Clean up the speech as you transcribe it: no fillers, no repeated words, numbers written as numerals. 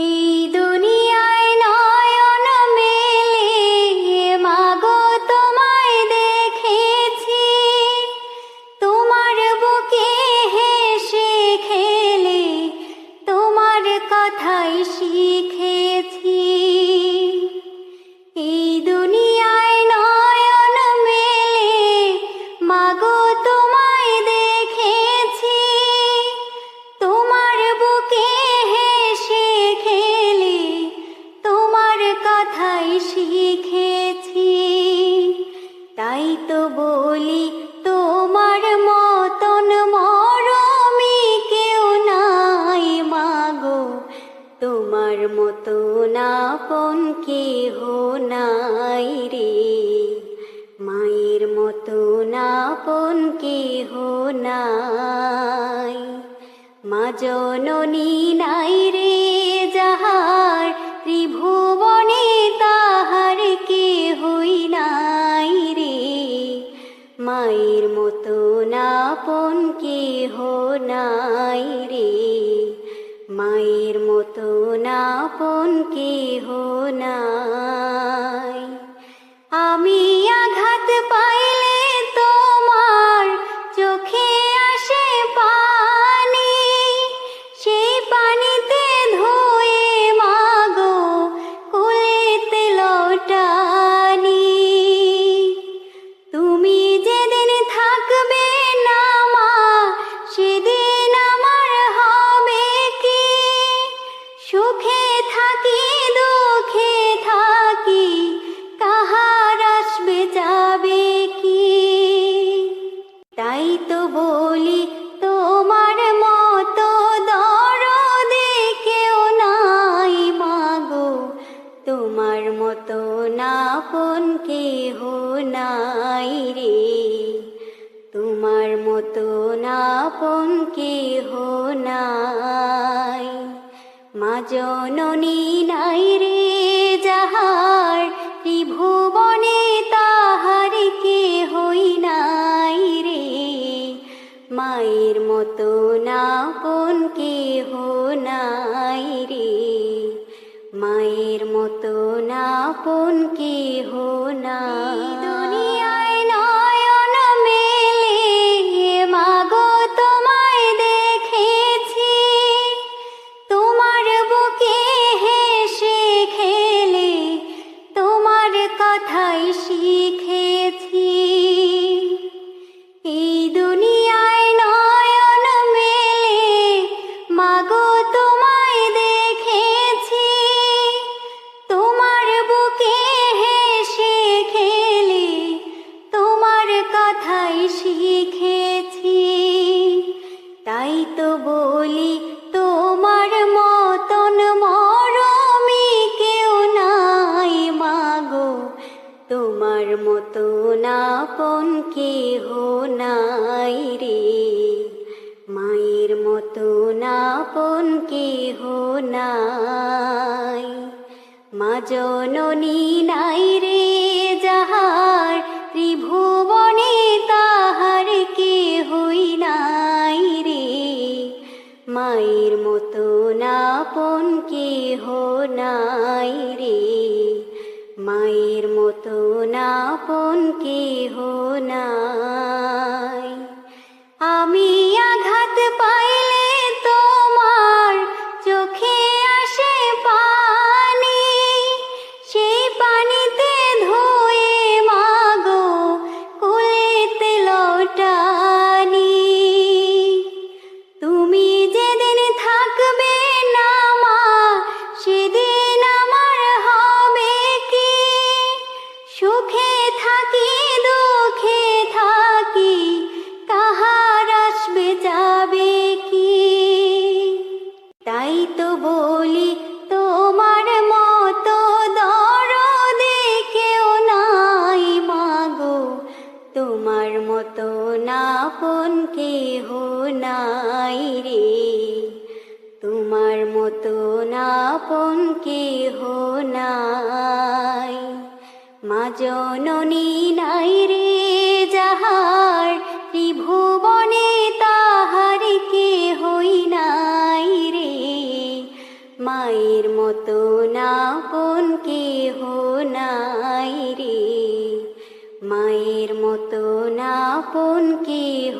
এই দুনিয়ায় নয়ন মেলে মাগো তোমায় দেখেছি, তোমার বুকে হেসে খেলে তোমার কথাই শিখেছি। এই দুনিয়ায় নয়ন মেলে মাগো তোমায় দেখেছি, তোমার বুকে হেসে খেলে তোমার কথাই শিখেছি। তাই তো বলি তোমার মতন মরমি কেউ নাই মাগো, তোমার মতন আপন কেহ নাই রে, মায়ের মতন আপন কেহ নাই। মা জননী নাই রে যাহার, ত্রিভুবনে তাহার কেহই নাই রে, মায়ের মতন আপন কেহ নাই রে, মায়ের মতন আপন কেহ নাই। আমি আঘাত পাইলে তোমার চোখে আসে পানি, সেই পানিতে ধুয়ে মাগো কুলেতে লটানি। তুমি যেদিন থাকবে না মা, সেদিন আমার হবে কি, সুখে থাকি দুঃখে থাকি কাহার আসবে যাবে কি। তাই তো বলি তোমার মতো দরদি কেউ নাই মাগো, তোমার মতো আপন কেহ নাই রে, তোমার মতো আপন কেহ নাই। মা জননী নাই রে যাহার, ত্রিভুবনে তাহার কেহই নাই রে, মায়ের মতন আপন কেহ নাই রে, মায়ের মতন আপন কেহ নাই। দুনিয়ায় নয়ন মেলে মাগো তোমায় দেখেছি, তোমার বুকে হেসে খেলে তোমার কথাই শিখেছি। এই দুনিয়ায় নয়ন মেলে মাগো তোমায় দেখেছি, তোমার বুকে হেসে খেলে তোমার কথাই শিখেছি। তাই তো বলি তোমার মতন মরমি কেউ নাই মাগো, তোমার মতন আপন কেহ নাই রে, মায়ের মতন আপন কেহ নাই। মা জননী নাই রে যাহার, ত্রিভুবনে তাহার কেহই নাই রে, মায়ের মতন আপন কেহ নাই রে, মায়ের মতন আপন কেহ নাই। আমি আঘাত পাইলে তোমার চোখে আসে পানি, সেই পানিতে ধুয়ে মাগো কুলেতে লটানি। তুমি যেদিন থাকবে না মা, সেদিন আমার হবে কি, সুখে থাকি দুঃখে থাকি কাহার আসবে যাবে কি। তাই তো বলি তোমার মতো দরদি কেউ নাই মাগো, তোমার মতো আপন কেহ নাই রে, তোমার মতো আপন কেহ নাই। মা জননী নাই রে যাহার, ত্রিভুবনে তাহার কেহই নাই রে, মা মায়ের মতো না আপন কেহ নাই রে, মায়ের মতো না আপন কেহ